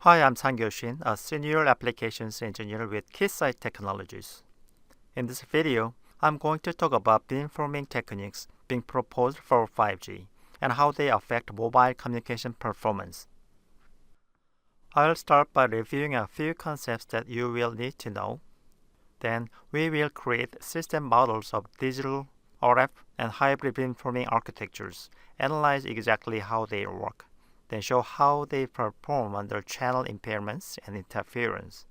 Hi, I'm Sang-Kyo Shin, a Senior Applications Engineer with Keysight Technologies. In this video, I'm going to talk about beamforming techniques being proposed for 5G and how they affect mobile communication performance. I'll start by reviewing a few concepts that you will need to know. Then, we will create system models of digital, RF, and hybrid beamforming architectures, analyze exactly how they work, then show how they perform under channel impairments and interference.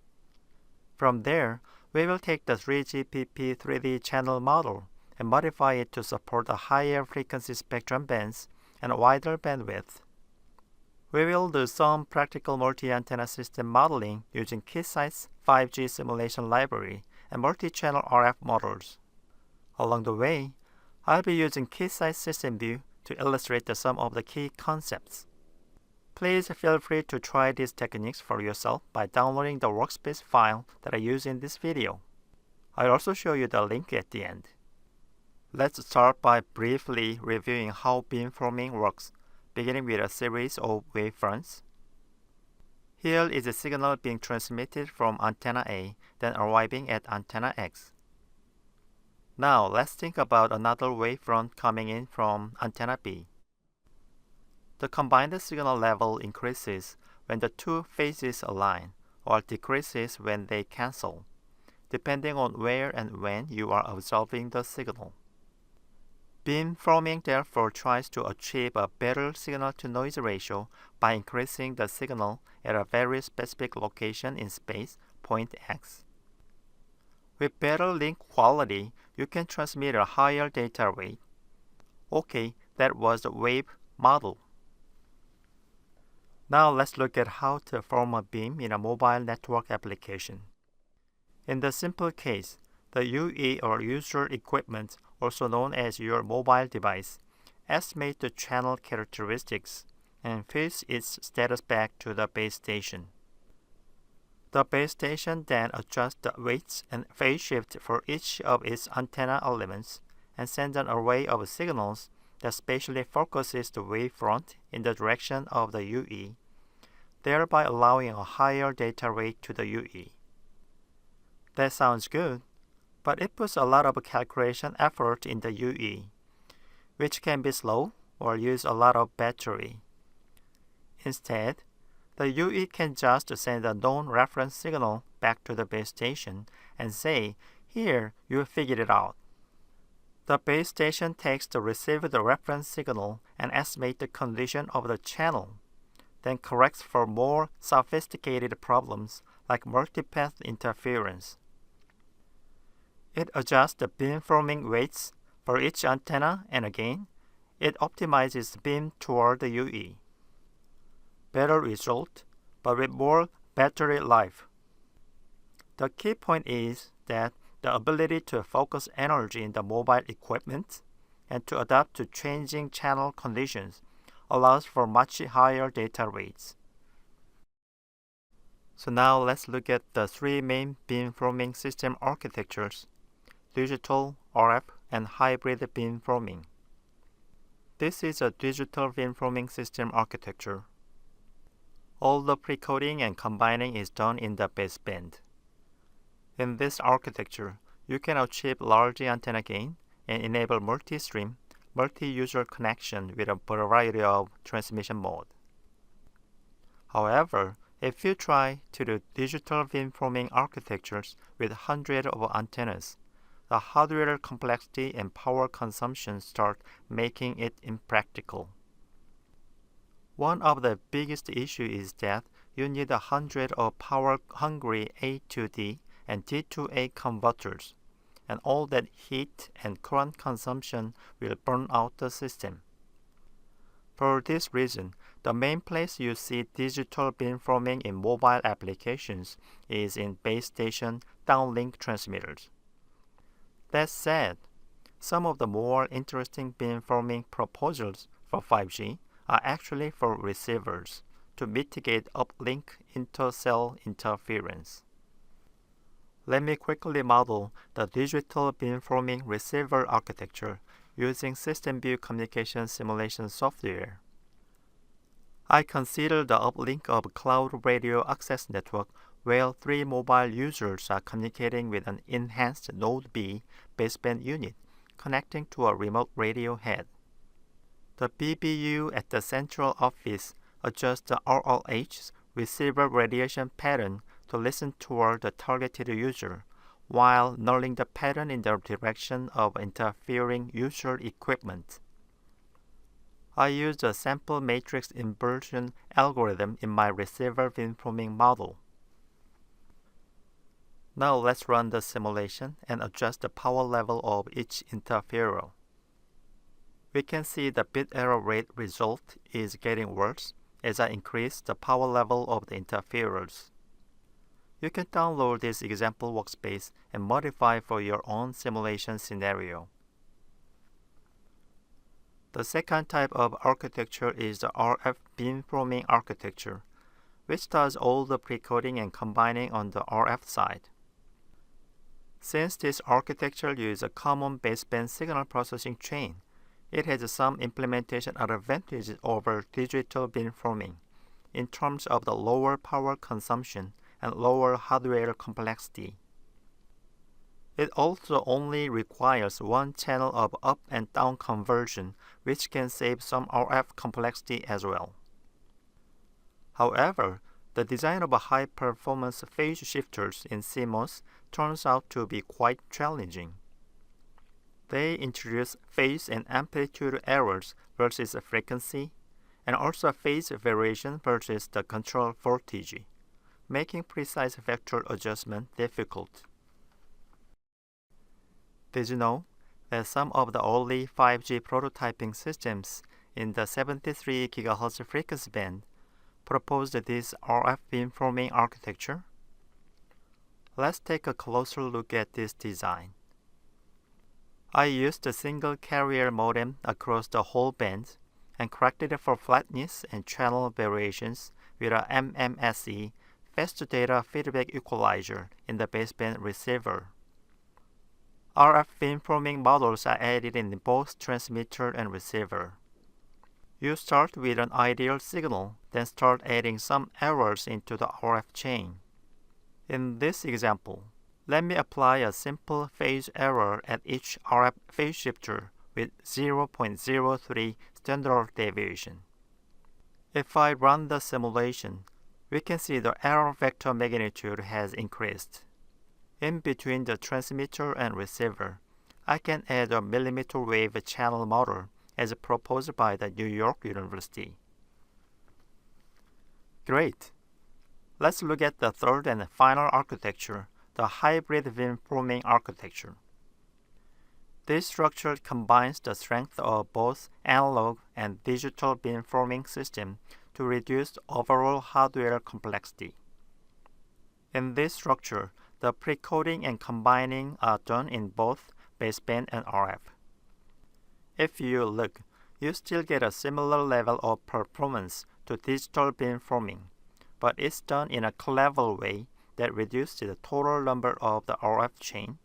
From there, we will take the 3GPP 3D channel model and modify it to support a higher frequency spectrum bands and a wider bandwidth. We will do some practical multi-antenna system modeling using Keysight's 5G simulation library and multi-channel RF models. Along the way, I'll be using Keysight SystemVue to illustrate some of the key concepts. Please feel free to try these techniques for yourself by downloading the workspace file that I use in this video. I'll also show you the link at the end. Let's start by briefly reviewing how beamforming works, beginning with a series of wavefronts. Here is a signal being transmitted from antenna A, then arriving at antenna X. Now let's think about another wavefront coming in from antenna B. The combined signal level increases when the two phases align, or decreases when they cancel, depending on where and when you are observing the signal. Beamforming therefore tries to achieve a better signal-to-noise ratio by increasing the signal at a very specific location in space, point X. With better link quality, you can transmit a higher data rate. Okay, that was the wave model. Now let's look at how to form a beam in a mobile network application. In the simple case, the UE or user equipment, also known as your mobile device, estimates the channel characteristics and feeds its status back to the base station. The base station then adjusts the weights and phase shift for each of its antenna elements and sends an array of signals that spatially focuses the wavefront in the direction of the UE, thereby allowing a higher data rate to the UE. That sounds good, but it puts a lot of calculation effort in the UE, which can be slow or use a lot of battery. Instead, the UE can just send a known reference signal back to the base station and say, "Here, you figured it out." The base station takes the received reference signal and estimates the condition of the channel, then corrects for more sophisticated problems like multipath interference. It adjusts the beamforming weights for each antenna, and again, it optimizes the beam toward the UE. Better result, but with more battery life. The key point is that the ability to focus energy in the mobile equipment and to adapt to changing channel conditions allows for much higher data rates. So now let's look at the three main beamforming system architectures: digital, RF, and hybrid beamforming. This is a digital beamforming system architecture. All the pre-coding and combining is done in the baseband. In this architecture, you can achieve large antenna gain and enable multi-stream, multi-user connection with a variety of transmission mode. However, if you try to do digital beamforming architectures with hundreds of antennas, the hardware complexity and power consumption start making it impractical. One of the biggest issues is that you need 100 of power-hungry A to D and D to A converters, and all that heat and current consumption will burn out the system. For this reason, the main place you see digital beamforming in mobile applications is in base station downlink transmitters. That said, some of the more interesting beamforming proposals for 5G are actually for receivers to mitigate uplink intercell interference. Let me quickly model the digital beamforming receiver architecture using SystemVue communication simulation software. I consider the uplink of Cloud Radio Access Network where 3 mobile users are communicating with an enhanced Node B baseband unit connecting to a remote radio head. The BBU at the central office adjusts the RLH's receiver radiation pattern to listen toward the targeted user, while nulling the pattern in the direction of interfering user equipment. I used a sample matrix inversion algorithm in my receiver beamforming model. Now let's run the simulation and adjust the power level of each interferer. We can see the bit error rate result is getting worse as I increase the power level of the interferers. You can download this example workspace and modify for your own simulation scenario. The second type of architecture is the RF beamforming architecture, which does all the precoding and combining on the RF side. Since this architecture uses a common baseband signal processing chain, it has some implementation advantages over digital beamforming in terms of the lower power consumption and lower hardware complexity. It also only requires one channel of up and down conversion, which can save some RF complexity as well. However, the design of high-performance phase shifters in CMOS turns out to be quite challenging. They introduce phase and amplitude errors versus frequency, and also phase variation versus the control voltage, making precise vector adjustment difficult. Did you know that some of the early 5G prototyping systems in the 73 GHz frequency band proposed this RF beamforming architecture? Let's take a closer look at this design. I used a single carrier modem across the whole band and corrected it for flatness and channel variations with a MMSE fast data feedback equalizer in the baseband receiver. RF beamforming models are added in both transmitter and receiver. You start with an ideal signal, then start adding some errors into the RF chain. In this example, let me apply a simple phase error at each RF phase shifter with 0.03 standard deviation. If I run the simulation, we can see the error vector magnitude has increased. In between the transmitter and receiver, I can add a millimeter wave channel model as proposed by the New York University. Great! Let's look at the third and final architecture, the hybrid beamforming architecture. This structure combines the strength of both analog and digital beamforming system to reduce overall hardware complexity. In this structure, the precoding and combining are done in both baseband and RF. If you look, you still get a similar level of performance to digital beamforming, but it's done in a clever way that reduces the total number of the RF chain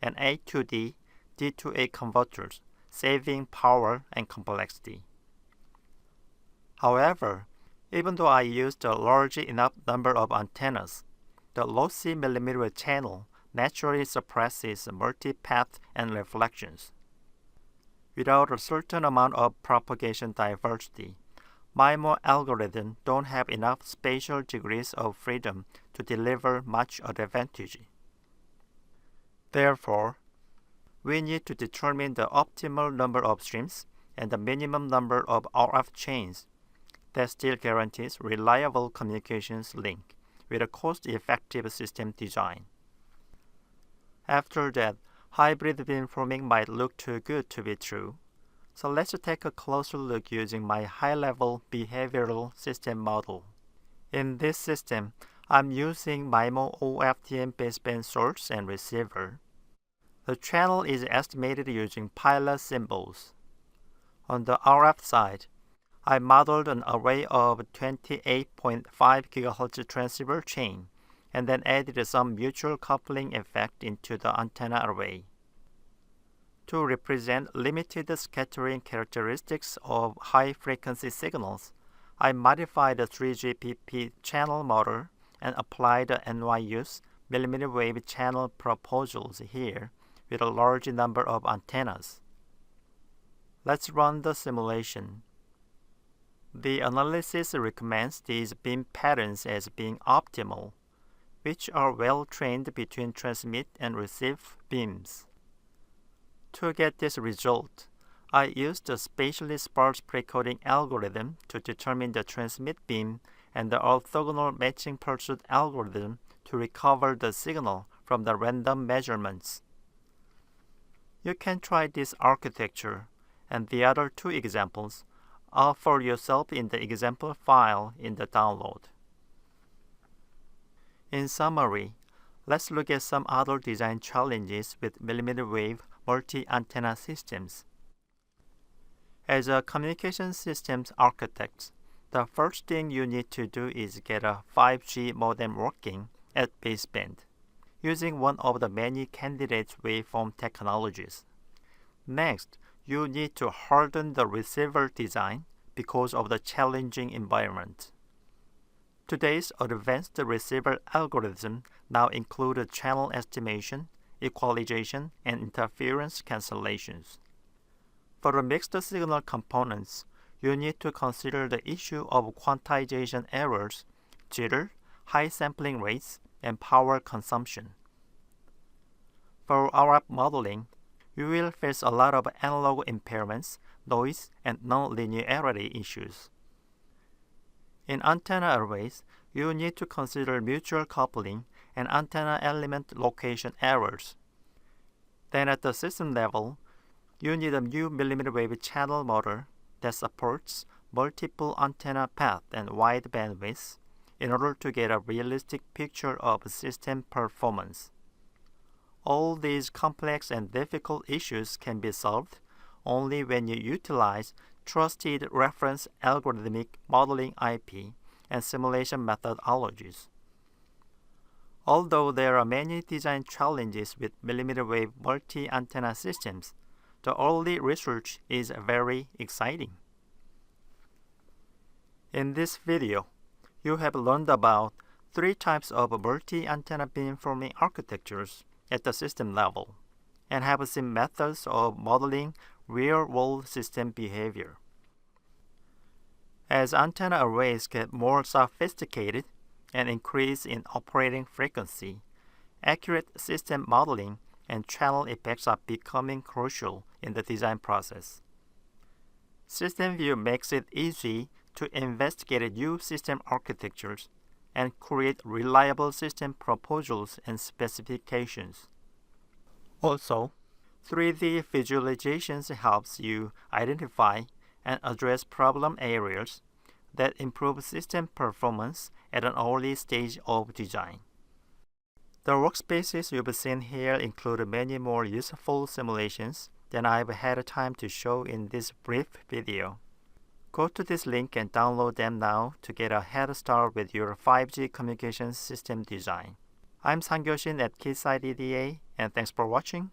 and A to D, D to A converters, saving power and complexity. However, even though I used a large enough number of antennas, the lossy millimeter channel naturally suppresses multipath and reflections. Without a certain amount of propagation diversity, MIMO algorithms don't have enough spatial degrees of freedom to deliver much advantage. Therefore, we need to determine the optimal number of streams and the minimum number of RF chains that still guarantees reliable communications link with a cost-effective system design. After that, hybrid beamforming might look too good to be true. So let's take a closer look using my high-level behavioral system model. In this system, I'm using MIMO OFDM baseband source and receiver. The channel is estimated using pilot symbols. On the RF side, I modeled an array of 28.5 GHz transceiver chain and then added some mutual coupling effect into the antenna array. To represent limited scattering characteristics of high-frequency signals, I modified the 3GPP channel model and applied the NYU's mmWave channel proposals here with a large number of antennas. Let's run the simulation. The analysis recommends these beam patterns as being optimal, which are well trained between transmit and receive beams. To get this result, I used a spatially sparse precoding algorithm to determine the transmit beam and the orthogonal matching pursuit algorithm to recover the signal from the random measurements. You can try this architecture and the other two examples out for yourself in the example file in the download. In summary, let's look at some other design challenges with mmWave multi-antenna systems. As a communication systems architect, the first thing you need to do is get a 5G modem working at baseband, using one of the many candidate waveform technologies. Next, you need to harden the receiver design because of the challenging environment. Today's advanced receiver algorithm now include channel estimation, equalization, and interference cancellations. For the mixed signal components, you need to consider the issue of quantization errors, jitter, high sampling rates, and power consumption. For RF modeling, you will face a lot of analog impairments, noise, and non-linearity issues. In antenna arrays, you need to consider mutual coupling and antenna element location errors. Then at the system level, you need a new mmWave channel model that supports multiple antenna path and wide bandwidth in order to get a realistic picture of system performance. All these complex and difficult issues can be solved only when you utilize trusted reference algorithmic modeling IP and simulation methodologies. Although there are many design challenges with mmWave multi-antenna systems, the early research is very exciting. In this video, you have learned about 3 types of multi-antenna beamforming architectures at the system level and have seen methods of modeling real-world system behavior. As antenna arrays get more sophisticated and increase in operating frequency, accurate system modeling and channel effects are becoming crucial in the design process. SystemVue makes it easy to investigate new system architectures and create reliable system proposals and specifications. Also, 3D visualizations helps you identify and address problem areas that improve system performance at an early stage of design. The workspaces you've seen here include many more useful simulations than I've had time to show in this brief video. Go to this link and download them now to get a head start with your 5G communication system design. I'm Sang-Kyoshin at Keysight EDA, and thanks for watching.